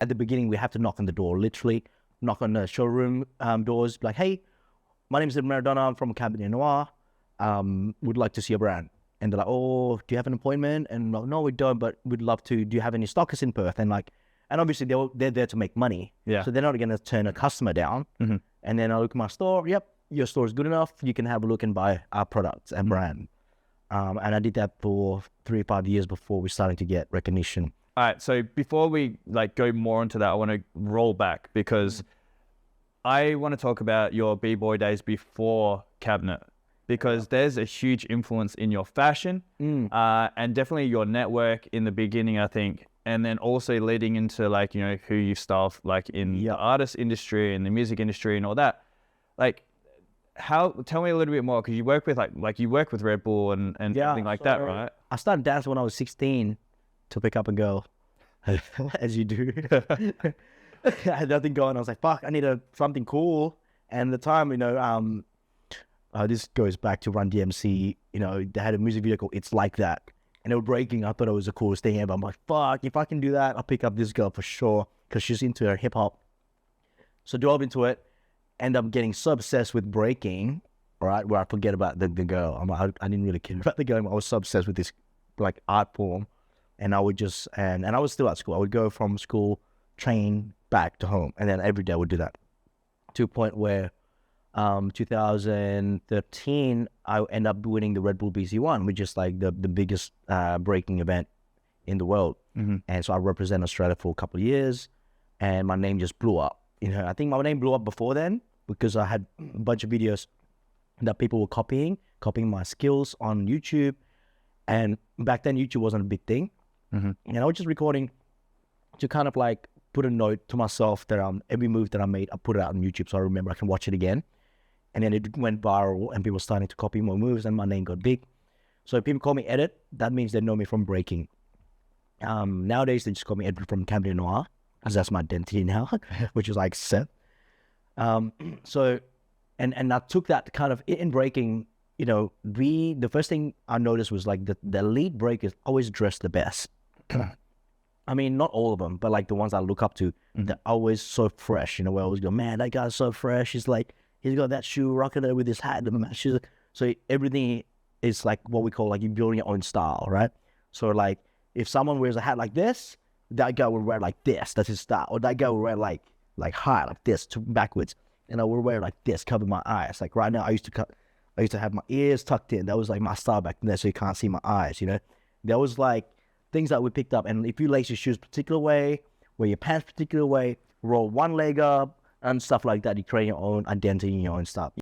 at the beginning, we have to knock on the door, literally knock on the showroom doors, like, hey, my name is Maradona, I'm from Cabernet Noir, would like to see a brand. And they're like, oh, do you have an appointment? And I'm like, no, we don't, but we'd love to. Do you have any stockers in Perth? And obviously they're there to make money. Yeah. So they're not going to turn a customer down. Mm-hmm. And then I look at my store. Yep, your store is good enough. You can have a look and buy our products and brand. And I did that for 3 or 5 years before we started to get recognition. All right. So before we go more into that, I want to roll back because I want to talk about your b-boy days before Cabinet, because there's a huge influence in your fashion and definitely your network in the beginning, I think. And then also leading into who you style in the artist industry and the music industry and all that. Tell me a little bit more, because you work with you work with Red Bull and something like that, right? I started dancing when I was 16 to pick up a girl, as you do. I had nothing going. I was like, fuck, I need something cool. And at the time, this goes back to Run DMC, they had a music video called It's Like That. And they were breaking. I thought it was the coolest thing ever. I'm like, fuck, if I can do that, I'll pick up this girl for sure, because she's into her hip hop. So dove into it, end up getting so obsessed with breaking, right, where I forget about the girl. I didn't really care about the girl. I was so obsessed with this art form. And I would just, and I was still at school. I would go from school, train back to home. And then every day I would do that, to a point where 2013, I end up winning the Red Bull BC1, which is the biggest breaking event in the world. Mm-hmm. And so I represent Australia for a couple of years, and my name just blew up. I think my name blew up before then because I had a bunch of videos that people were copying my skills on YouTube. And back then, YouTube wasn't a big thing. Mm-hmm. And I was just recording to kind of put a note to myself that every move that I made, I put it out on YouTube so I remember I can watch it again. And then it went viral and people started to copy more moves and my name got big. So if people call me Edit, that means they know me from breaking. Nowadays, they just call me Edit from Cabernet Noir, because that's my identity now, which is set. So, and I took that kind of, in breaking, the first thing I noticed was the lead breakers always dress the best. I mean, not all of them, but the ones I look up to, they're always so fresh. We always go, man, that guy's so fresh. He's got that shoe rocking it with his hat and matches. So everything is what we call you're building your own style, right? So if someone wears a hat like this, that guy will wear like this. That's his style. Or that guy will wear high like this to backwards, and I will wear like this, cover my eyes. Right now, I used to have my ears tucked in. That was my style back then, so you can't see my eyes. That was things that we picked up. And if you lace your shoes a particular way, wear your pants a particular way, roll one leg up, and stuff like that, you create your own identity and your own stuff.